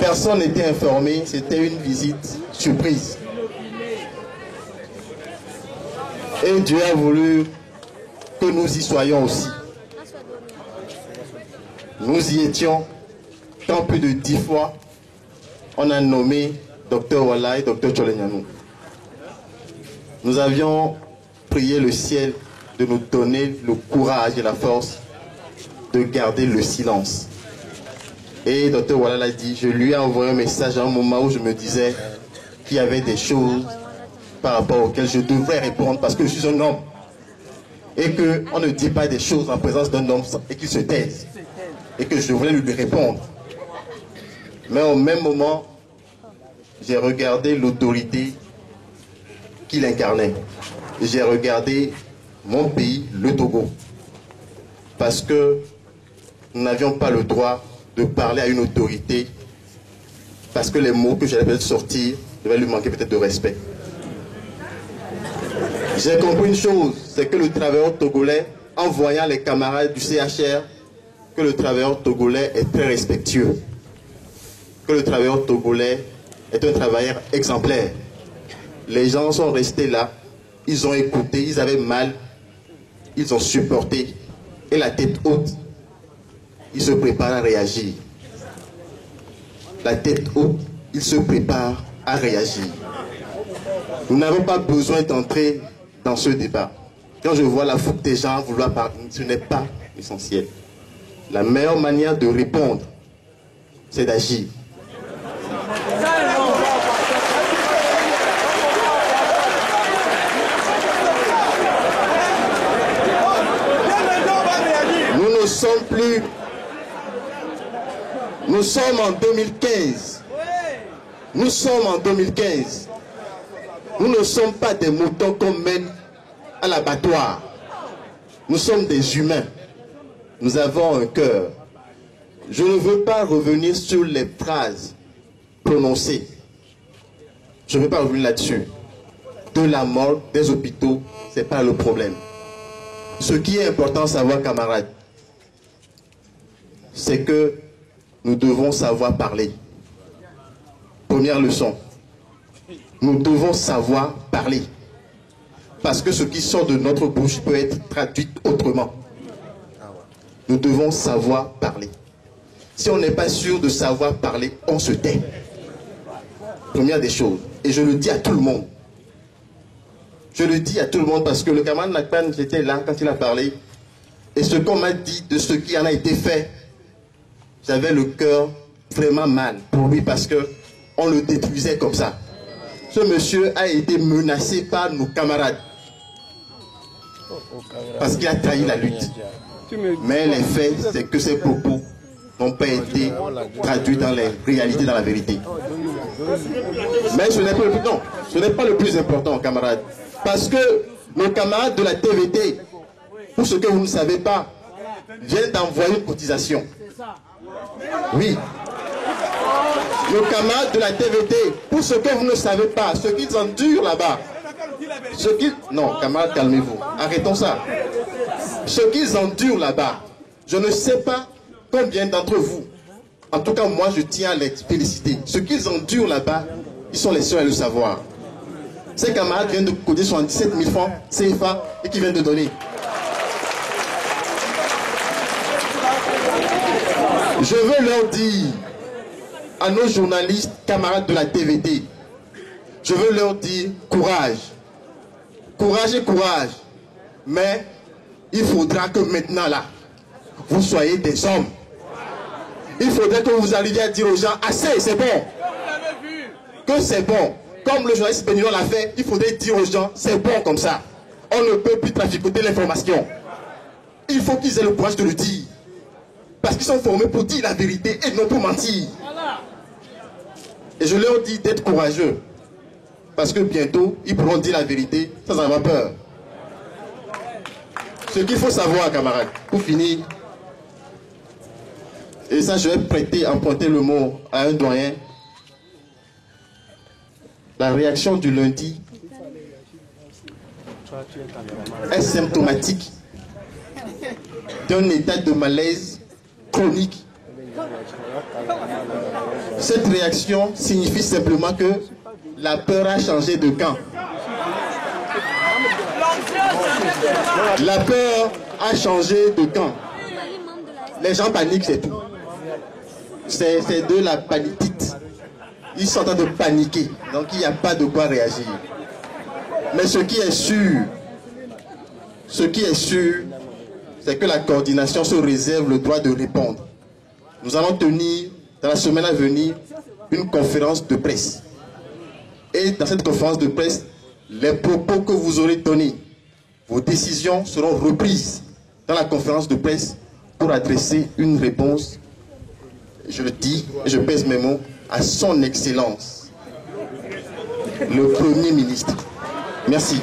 Personne n'était informé, c'était une visite surprise. Et Dieu a voulu que nous y soyons aussi. Nous y étions, tant plus de 10 fois, on a nommé Dr Wala et Dr Tcholenyanou. Nous avions prié le ciel de nous donner le courage et la force de garder le silence. Et Dr Wala l'a dit, je lui ai envoyé un message à un moment où je me disais qu'il y avait des choses par rapport auxquelles je devrais répondre parce que je suis un homme. Et qu'on ne dit pas des choses en présence d'un homme et qu'il se taise. Et que je devrais lui répondre. Mais au même moment, j'ai regardé l'autorité qu'il incarnait. Et j'ai regardé mon pays, le Togo. Parce que nous n'avions pas le droit de parler à une autorité parce que les mots que j'allais peut-être sortir devaient lui manquer peut-être de respect. J'ai compris une chose, c'est que le travailleur togolais, en voyant les camarades du CHR, que le travailleur togolais est très respectueux, que le travailleur togolais est un travailleur exemplaire. Les gens sont restés là, ils ont écouté, ils avaient mal, ils ont supporté, et la tête haute, ils se préparent à réagir. La tête haute, ils se préparent à réagir. Nous n'avons pas besoin d'entrer dans ce débat. Quand je vois la fougue des gens vouloir parler, ce n'est pas essentiel. La meilleure manière de répondre, c'est d'agir. Nous ne sommes plus... Nous sommes en 2015. Nous sommes en 2015. Nous ne sommes pas des moutons qu'on mène à l'abattoir. Nous sommes des humains. Nous avons un cœur. Je ne veux pas revenir sur les phrases prononcées. Je ne veux pas revenir là-dessus. De la mort des hôpitaux, ce n'est pas le problème. Ce qui est important à savoir, camarades, c'est que nous devons savoir parler. Première leçon. Nous devons savoir parler. Parce que ce qui sort de notre bouche peut être traduit autrement. Nous devons savoir parler. Si on n'est pas sûr de savoir parler, on se tait. Première des choses. Et je le dis à tout le monde. Je le dis à tout le monde parce que le camarade Nakpan, j'étais là quand il a parlé. Et ce qu'on m'a dit de ce qui en a été fait, j'avais le cœur vraiment mal pour lui parce qu'on le détruisait comme ça. Ce monsieur a été menacé par nos camarades parce qu'il a trahi la lutte. Mais les faits, c'est que ces propos n'ont pas été traduits dans les réalités, dans la vérité. Mais ce n'est pas le plus, non, ce n'est pas le plus important, camarades. Parce que nos camarades de la TVT, pour ce que vous ne savez pas, viennent d'envoyer une cotisation. Oui. Nos camarades de la TVT, pour ce que vous ne savez pas, ce qu'ils endurent là-bas, non, camarades, calmez-vous. Arrêtons ça. Ce qu'ils endurent là-bas, je ne sais pas combien d'entre vous, en tout cas moi je tiens à les féliciter. Ce qu'ils endurent là-bas, ils sont les seuls à le savoir. Ces camarades viennent de cotiser 77 000 francs CFA et qui viennent de donner. Je veux leur dire à nos journalistes, camarades de la TVT, je veux leur dire courage. Courage et courage. Mais il faudra que maintenant là, vous soyez des hommes. Il faudrait que vous arriviez à dire aux gens, assez, c'est bon. Que c'est bon. Comme le journaliste Benignon l'a fait, il faudrait dire aux gens, c'est bon comme ça. On ne peut plus traficoter l'information. Il faut qu'ils aient le courage de le dire. Parce qu'ils sont formés pour dire la vérité et non pour mentir. Et je leur dis d'être courageux. Parce que bientôt, ils pourront dire la vérité sans avoir peur. Ce qu'il faut savoir, camarades, pour finir, et ça je vais emprunter le mot à un doyen, la réaction du lundi est symptomatique d'un état de malaise chronique Cette réaction signifie simplement que la peur a changé de camp. La peur a changé de camp. Les gens paniquent, c'est tout. C'est de la panicite. Ils sont en train de paniquer. Donc il n'y a pas de quoi réagir. Mais ce qui est sûr, c'est que la coordination se réserve le droit de répondre. Nous allons tenir, dans la semaine à venir, une conférence de presse. Et dans cette conférence de presse, les propos que vous aurez donnés, vos décisions seront reprises dans la conférence de presse pour adresser une réponse, je le dis, et je pèse mes mots, à son Excellence, le Premier ministre. Merci.